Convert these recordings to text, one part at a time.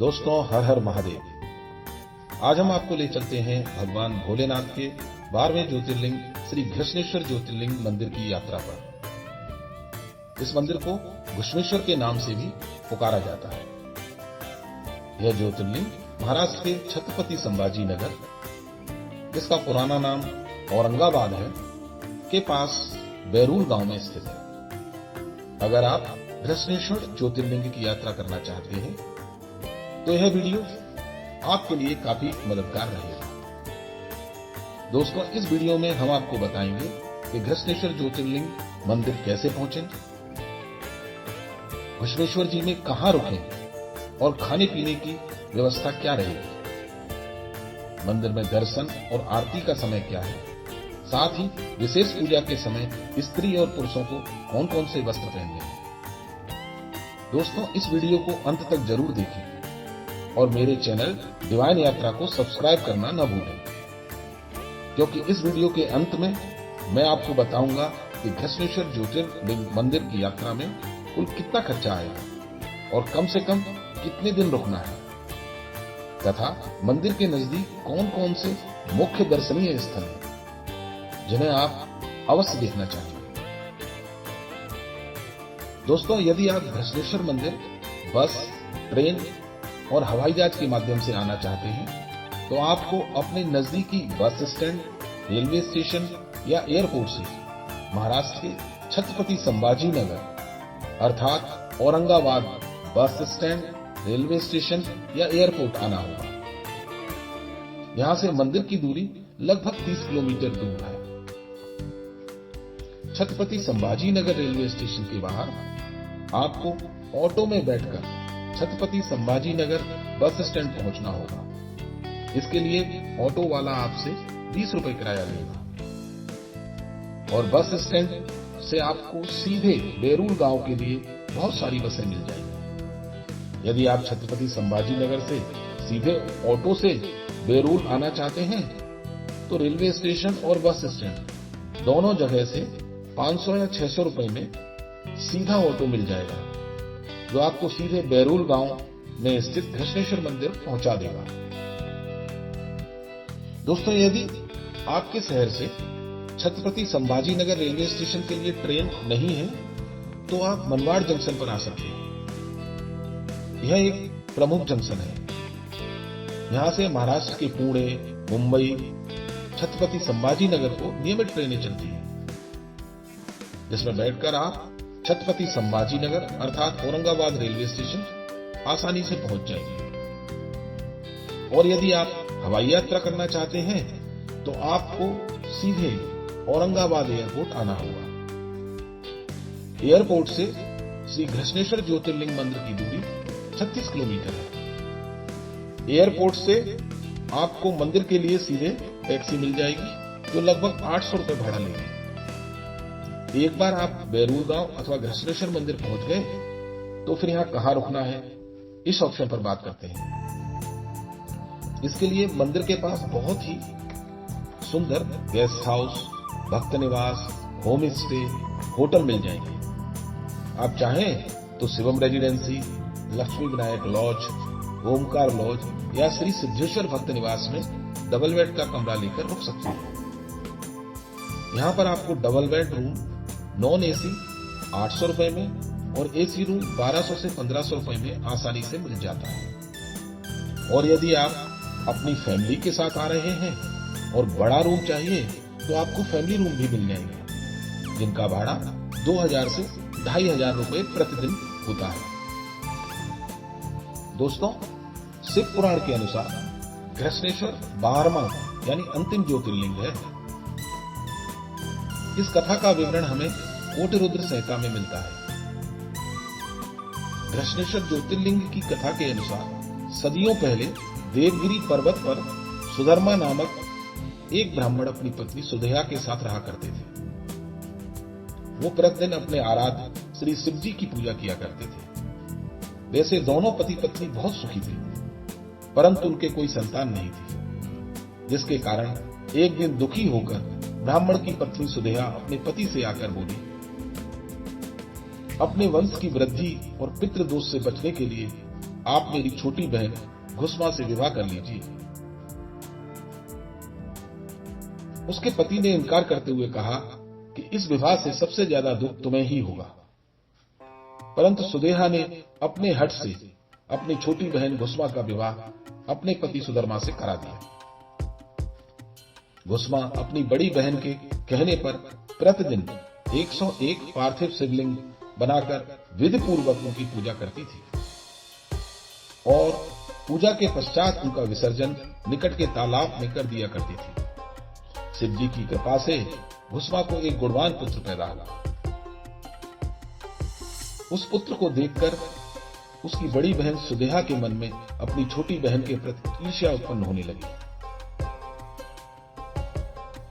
दोस्तों, हर हर महादेव। आज हम आपको ले चलते हैं भगवान भोलेनाथ के 12वें ज्योतिर्लिंग श्री घृष्णेश्वर ज्योतिर्लिंग मंदिर की यात्रा पर। इस मंदिर को घृष्णेश्वर के नाम से भी पुकारा जाता है। यह ज्योतिर्लिंग महाराष्ट्र के छत्रपति संभाजी नगर, जिसका पुराना नाम औरंगाबाद है, के पास बैरूल गांव में स्थित है। अगर आप घृष्णेश्वर ज्योतिर्लिंग की यात्रा करना चाहते हैं तो यह वीडियो आपके लिए काफी मददगार रहेगा। दोस्तों, इस वीडियो में हम आपको बताएंगे कि घृष्णेश्वर ज्योतिर्लिंग मंदिर कैसे पहुंचें, घृष्णेश्वर जी में कहां रुकें और खाने पीने की व्यवस्था क्या रहेगी, मंदिर में दर्शन और आरती का समय क्या है, साथ ही विशेष पूजा के समय स्त्री और पुरुषों को कौन कौन से वस्त्र पहनने हैं। दोस्तों, इस वीडियो को अंत तक जरूर देखें और मेरे चैनल डिवाइन यात्रा को सब्सक्राइब करना न भूलें, क्योंकि इस वीडियो के अंत में मैं आपको बताऊंगा कि घृष्णेश्वर ज्योतिर्लिंग मंदिर की यात्रा में कुल कितना खर्चा आएगा और कम से कम कितने दिन रुकना है, तथा मंदिर के नजदीक कौन कौन से मुख्य दर्शनीय स्थल हैं जिन्हें आप अवश्य देखना चाहिए। दोस्तों, यदि आप घृष्णेश्वर मंदिर बस, ट्रेन और हवाई जहाज के माध्यम से आना चाहते हैं तो आपको अपने नजदीकी बस स्टैंड, रेलवे स्टेशन या एयरपोर्ट से महाराष्ट्र के छत्रपति संभाजी नगर अर्थात Aurangabad bus stand, railway station या एयरपोर्ट आना होगा। यहां से मंदिर की दूरी लगभग 30 किलोमीटर दूर है। छत्रपति संभाजी नगर रेलवे स्टेशन के बाहर आपको ऑटो में बैठकर छत्रपति संभाजी नगर बस स्टैंड पहुंचना होगा। इसके लिए ऑटो वाला आपसे 20 रुपए किराया लेगा और बस स्टैंड से आपको सीधे बैरूल गांव के लिए बहुत सारी बसें मिल जाएंगी। यदि आप छत्रपति संभाजी नगर से सीधे ऑटो से बैरूल आना चाहते हैं तो रेलवे स्टेशन और बस स्टैंड दोनों जगह से 500 या 600 रुपए में सीधा ऑटो मिल जाएगा, जो आपको सीधे बैरूल गांव में स्थित घृष्णेश्वर मंदिर पहुंचा देगा। दोस्तों, यदि आपके शहर से छत्रपति संभाजी नगर रेलवे स्टेशन के लिए ट्रेन नहीं है तो आप मनवाड़ जंक्शन पर आ सकते हैं। यह एक प्रमुख जंक्शन है। यहां से महाराष्ट्र के पुणे, मुंबई, छत्रपति संभाजी नगर को नियमित ट्रेनें चलती हैं, जिसमें बैठकर आप छत्रपति संभाजी नगर अर्थात औरंगाबाद रेलवे स्टेशन आसानी से पहुंच जाएंगे। और यदि आप हवाई यात्रा करना चाहते हैं तो आपको सीधे औरंगाबाद एयरपोर्ट आना होगा। एयरपोर्ट से श्री घृष्णेश्वर ज्योतिर्लिंग मंदिर की दूरी 36 किलोमीटर है। एयरपोर्ट से आपको मंदिर के लिए सीधे टैक्सी मिल जाएगी, जो लगभग 800 रुपए भाड़ा लेगी। एक बार आप बैरूल गांव अथवा घृष्णेश्वर मंदिर पहुंच गए तो फिर यहां कहां रुकना है, इस ऑप्शन पर बात करते हैं। इसके लिए मंदिर के पास बहुत ही सुंदर गेस्ट हाउस, भक्त निवास, होम स्टे, होटल मिल जाएंगे। आप चाहें तो Shivam residency, Lakshmi Vinayak lodge, Omkar lodge या श्री सिद्धेश्वर भक्त निवास में डबल बेड का कमरा लेकर रुक सकते हैं। यहां पर आपको double bed room non AC 800 रुपए में और एसी रूम 1200 से 1500 रुपए में आसानी से मिल जाता है। और यदि आप अपनी फैमिली के साथ आ रहे हैं और बड़ा रूम चाहिए तो आपको फैमिली रूम भी मिल जाएंगे, जिनका भाड़ा 2000 से 2500 रुपए प्रतिदिन होता है। दोस्तों, शिव पुराण के अनुसार घृष्णेश्वर 12वां यानी अंतिम ज्योतिर्लिंग है। इस कथा का विवरण हमें कोटिरुद्र संहिता में मिलता है। घृष्णेश्वर ज्योतिर्लिंग की कथा के अनुसार सदियों पहले देवगिरी पर्वत पर सुधर्मा नामक एक ब्राह्मण अपनी पत्नी सुधया के साथ रहा करते थे। वो प्रतिदिन अपने आराध्य श्री शिव जी की पूजा किया करते थे। वैसे दोनों पति पत्नी बहुत सुखी थे, परंतु उनके कोई संतान नहीं थी, जिसके कारण एक दिन दुखी होकर ब्राह्मण की पत्नी सुधया अपने पति से आकर बोली, अपने वंश की वृद्धि और पितृदोष से बचने के लिए आप मेरी छोटी बहन घुसमा से विवाह कर लीजिए। उसके पति ने इनकार करते हुए कहा कि इस विवाह से सबसे ज्यादा दुख तुम्हें ही होगा, परंतु सुदेहा ने अपने हठ से अपनी छोटी बहन घुसमा का विवाह अपने पति सुधर्मा से करा दिया। घुसमा अपनी बड़ी बहन के कहने पर प्रतिदिन 101 पार्थिव शिवलिंग बनाकर विधि पूर्वक उनकी पूजा करती थी और पूजा के पश्चात उनका विसर्जन निकट के तालाब में कर दिया करती थी। शिव जी की कृपा से घुसमा को एक गुणवान पुत्र पैदा हुआ। उस पुत्र को देखकर उसकी बड़ी बहन सुदेहा के मन में अपनी छोटी बहन के प्रति ईर्ष्या उत्पन्न होने लगी,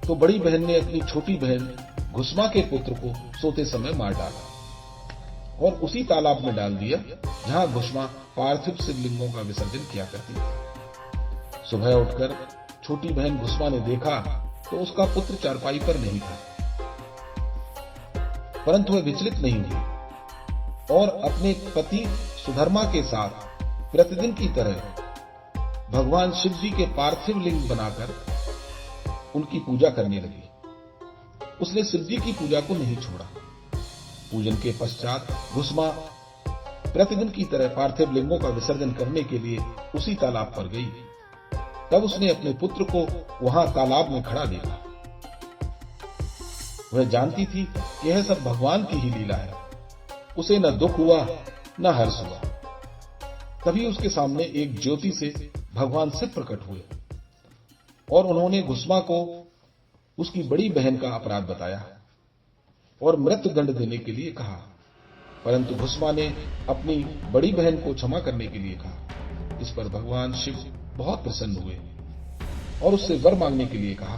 तो बड़ी बहन ने अपनी छोटी बहन घुसमा के पुत्र को सोते समय मार डाला और उसी तालाब में डाल दिया जहां घुसमा पार्थिव शिवलिंगों का विसर्जन किया करती थी। सुबह उठकर छोटी बहन घुसमा ने देखा तो उसका पुत्र चारपाई पर नहीं था, परंतु वह विचलित नहीं हुई और अपने पति सुधर्मा के साथ प्रतिदिन की तरह भगवान शिव जी के पार्थिव लिंग बनाकर उनकी पूजा करने लगी। उसने शिव जी की पूजा को नहीं छोड़ा। पूजन के पश्चात घुसमा प्रतिदिन की तरह पार्थिव लिंगों का विसर्जन करने के लिए उसी तालाब पर गई। तब उसने अपने पुत्र को वहां तालाब में खड़ा देखा। वह जानती थी कि यह सब भगवान की ही लीला है। उसे न दुख हुआ न हर्ष हुआ। तभी उसके सामने एक ज्योति से भगवान शिव प्रकट हुए और उन्होंने घुसमा को उसकी बड़ी बहन का अपराध बताया और मृत्यु दंड देने के लिए कहा, परंतु घुसमा ने अपनी बड़ी बहन को क्षमा करने के लिए कहा। इस पर भगवान शिव बहुत प्रसन्न हुए और उससे वर मांगने के लिए कहा।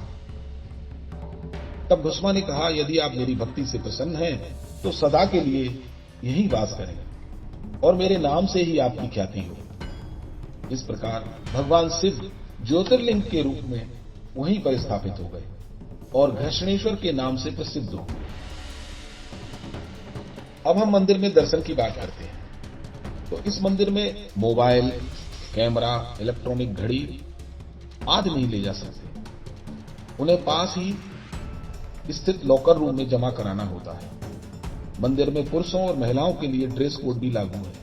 तब घुसमा ने कहा, यदि आप मेरी भक्ति से प्रसन्न हैं तो सदा के लिए यहीं वास करें और मेरे नाम से ही आपकी ख्याति हो। इस प्रकार भगवान शिव ज्योतिर्लिंग के रूप में वहीं पर स्थापित हो गए और घृष्णेश्वर के नाम से प्रसिद्ध हो गए। अब हम मंदिर में दर्शन की बात करते हैं। तो इस मंदिर में मोबाइल, कैमरा, इलेक्ट्रॉनिक घड़ी आदि नहीं ले जा सकते। उन्हें पास ही स्थित लॉकर रूम में जमा कराना होता है। मंदिर में पुरुषों और महिलाओं के लिए ड्रेस कोड भी लागू है।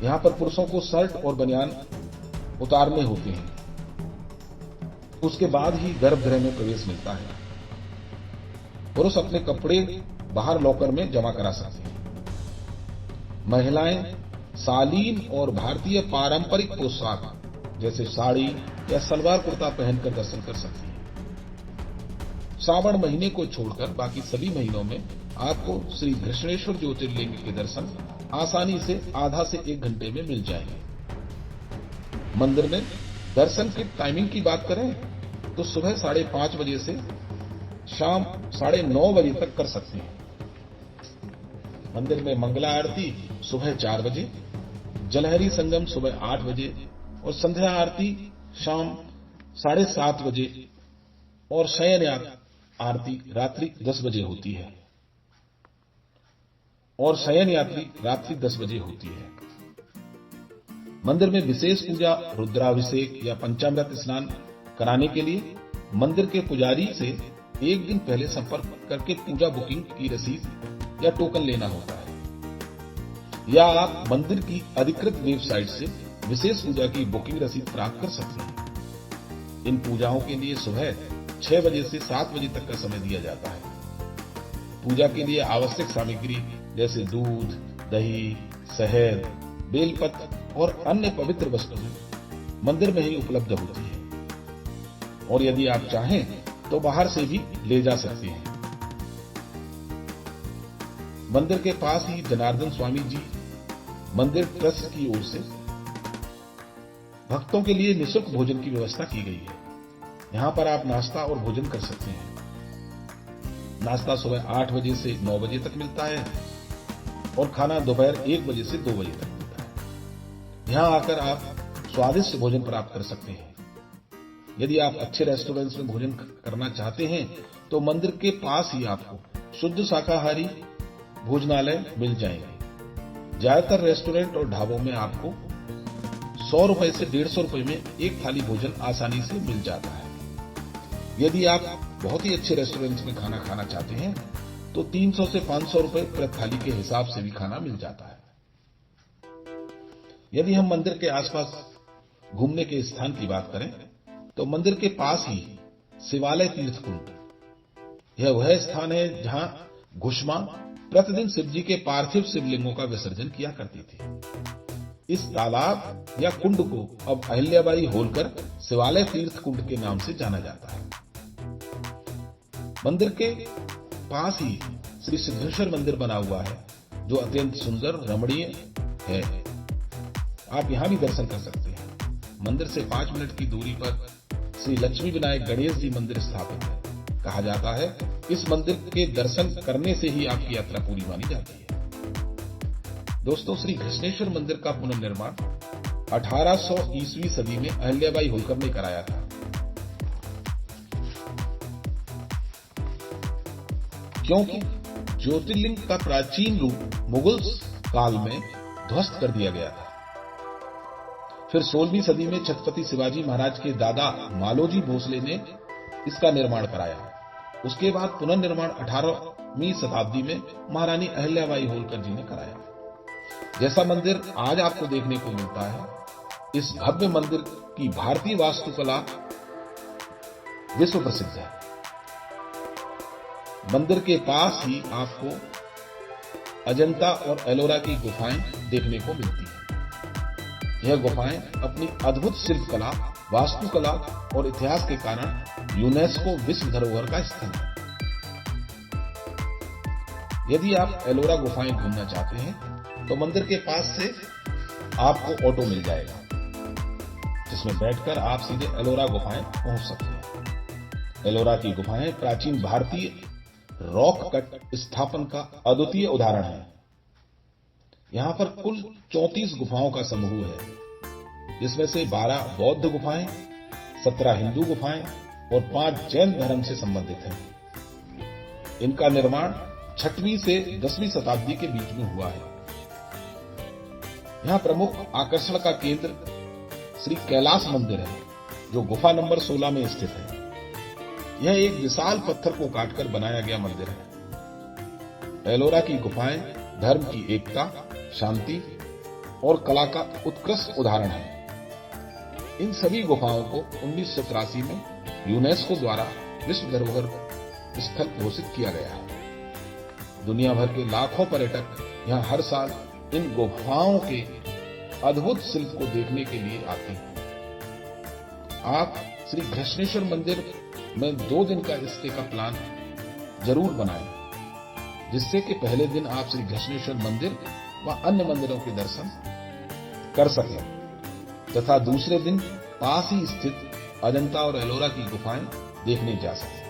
यहां पर पुरुषों को शर्ट और बनियान उतारने होते हैं। उसके बाद ही गर्भगृह में प्रवेश मिलता है। पुरुष अपने कपड़े बाहर लॉकर में जमा करा सकते हैं। महिलाएं शालीन और भारतीय पारंपरिक पोशाक जैसे साड़ी या सलवार कुर्ता पहनकर दर्शन कर सकती हैं। श्रावण महीने को छोड़कर बाकी सभी महीनों में आपको श्री घृष्णेश्वर ज्योतिर्लिंग के दर्शन आसानी से आधा से 1 घंटे में मिल जाएंगे। मंदिर में दर्शन की टाइमिंग की बात करें तो सुबह 5:30 बजे से शाम 9:30 बजे तक कर सकते हैं। मंदिर में मंगला आरती सुबह 4 बजे, जलहरी संगम सुबह 8 बजे और संध्या आरती शाम 7:30 बजे और शयन आरती रात्रि 10 बजे होती है मंदिर में विशेष पूजा, रुद्राभिषेक या पंचामृत स्नान कराने के लिए मंदिर के पुजारी से 1 दिन पहले संपर्क करके पूजा बुकिंग की रसीद या टोकन लेना होता है, या आप मंदिर की अधिकृत वेबसाइट से विशेष पूजा की बुकिंग रसीद प्राप्त कर सकते हैं। इन पूजाओं के लिए सुबह 6 बजे से 7 बजे तक का समय दिया जाता है। पूजा के लिए आवश्यक सामग्री जैसे दूध, दही, शहद, बेलपत्र और अन्य पवित्र वस्तुएं मंदिर में ही उपलब्ध होती है और यदि आप चाहें तो बाहर से भी ले जा सकते हैं। मंदिर के पास ही जनार्दन स्वामी जी मंदिर ट्रस्ट की ओर से भक्तों के लिए निःशुल्क भोजन की व्यवस्था की गई है। यहां पर आप नाश्ता और भोजन कर सकते हैं। नाश्ता सुबह 8 बजे से 9 बजे तक मिलता है और खाना दोपहर 1 बजे से 2 बजे तक मिलता है। यहां आकर आप स्वादिष्ट भोजन प्राप्त कर सकते हैं। यदि आप अच्छे रेस्टोरेंट्स में भोजन करना चाहते हैं तो मंदिर के पास ही आपको शुद्ध शाकाहारी भोजनालय मिल जाएंगे। ज्यादातर रेस्टोरेंट और ढाबों में आपको 100 रुपए से 150 रुपए में एक थाली भोजन आसानी से मिल जाता है। यदि आप बहुत ही अच्छे रेस्टोरेंट्स में खाना खाना चाहते हैं तो 300 से 500 रुपए प्रति थाली के हिसाब से भी खाना मिल जाता है। यदि हम मंदिर के आसपास घूमने के स्थान की बात करें तो मंदिर के पास ही शिवालय तीर्थ कुंड, यह वह स्थान है जहां घुश्मा प्रतिदिन शिवजी के पार्थिव शिवलिंगों का विसर्जन किया करती थी। इस तालाब या कुंड को अब अहिल्याबाई होलकर शिवालय तीर्थ कुंड के नाम से जाना जाता है। मंदिर के पास ही श्री सिद्धेश्वर मंदिर बना हुआ है जो अत्यंत सुंदर रमणीय है। आप यहां भी दर्शन कर सकते हैं। मंदिर से 5 मिनट की दूरी पर श्री लक्ष्मी विनायक गणेश जी मंदिर स्थापित है। कहा जाता है इस मंदिर के दर्शन करने से ही आपकी यात्रा पूरी मानी जाती है। दोस्तों, श्री घृष्णेश्वर मंदिर का पुनर्निर्माण 1800 ईस्वी सदी में अहिल्याबाई होलकर ने कराया था। क्योंकि ज्योतिर्लिंग का प्राचीन रूप मुगल काल में ध्वस्त कर दिया गया था। फिर 16वीं सदी में छत्रपति शिवाजी महाराज के दादा मालोजी भोसले ने इसका निर्माण कराया। उसके बाद पुनर्निर्माण 18वीं शताब्दी में महारानी अहिल्याबाई होलकर जी ने कराया। जैसा मंदिर आज आपको देखने को मिलता है, इस भव्य मंदिर की भारतीय वास्तुकला विश्व प्रसिद्ध है। मंदिर के पास ही आपको अजंता और एलोरा की गुफाएं देखने को मिलती हैं। यह गुफाएं अपनी अद्भुत शिल्पकला, वास्तुकला और इतिहास के कारण यूनेस्को विश्व धरोहर का स्थल है। यदि आप एलोरा गुफाएं घूमना चाहते हैं तो मंदिर के पास से आपको ऑटो मिल जाएगा जिसमें बैठकर आप सीधे एलोरा गुफाएं पहुंच सकते हैं। एलोरा की गुफाएं प्राचीन भारतीय रॉक कट स्थापन का अद्वितीय उदाहरण है। यहां पर कुल 34 गुफाओं का समूह है, जिसमें से 12 बौद्ध गुफाएं, 17 हिंदू गुफाएं और 5 जैन धर्म से संबंधित हैं। इनका निर्माण 6वीं से 10वीं शताब्दी के बीच में हुआ है। यहां प्रमुख आकर्षण का केंद्र श्री कैलाश मंदिर है, जो गुफा नंबर 16 में स्थित है। यह एक विशाल पत्थर को काटकर बनाया गया मंदिर है। एलोरा की गुफाएं धर्म की एकता, शांति और कला का उत्कृष्ट उदाहरण है। इन सभी गुफाओं को 1983 में यूनेस्को द्वारा विश्व धरोहर स्थल घोषित किया गया है। दुनिया भर के लाखों पर्यटक यहां हर साल इन गुफाओं के अद्भुत शिल्प को देखने के लिए आते हैं। आप श्री घृष्णेश्वर मंदिर में 2 दिन का स्टे का प्लान जरूर बनाएं, जिससे कि पहले दिन आप श्री घृष्णेश्वर मंदिर व अन्य मंदिरों के दर्शन कर सकें तथा दूसरे दिन पास ही स्थित अजंता और एलोरा की गुफाएं देखने जा सकें।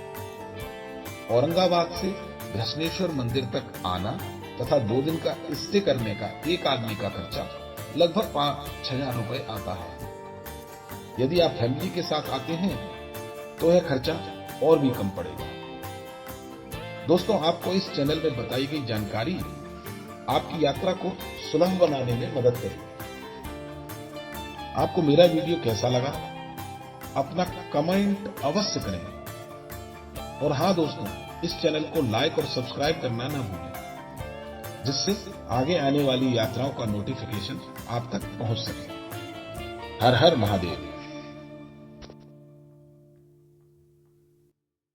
औरंगाबाद से घृष्णेश्वर मंदिर तक आना तथा 2 दिन का स्टे करने का एक आदमी का खर्चा लगभग 5-6 हजार रुपए आता है। यदि आप फैमिली के साथ आते हैं तो यह खर्चा और भी कम पड़ेगा। दोस्तों, आपको इस चैनल में बताई गई जानकारी आपकी यात्रा को सुलभ बनाने में मदद करेगी। आपको मेरा वीडियो कैसा लगा, अपना कमेंट अवश्य करें। और हाँ दोस्तों, इस चैनल को लाइक और सब्सक्राइब करना ना भूलें, जिससे आगे आने वाली यात्राओं का नोटिफिकेशन आप तक पहुंच सके। हर हर महादेव।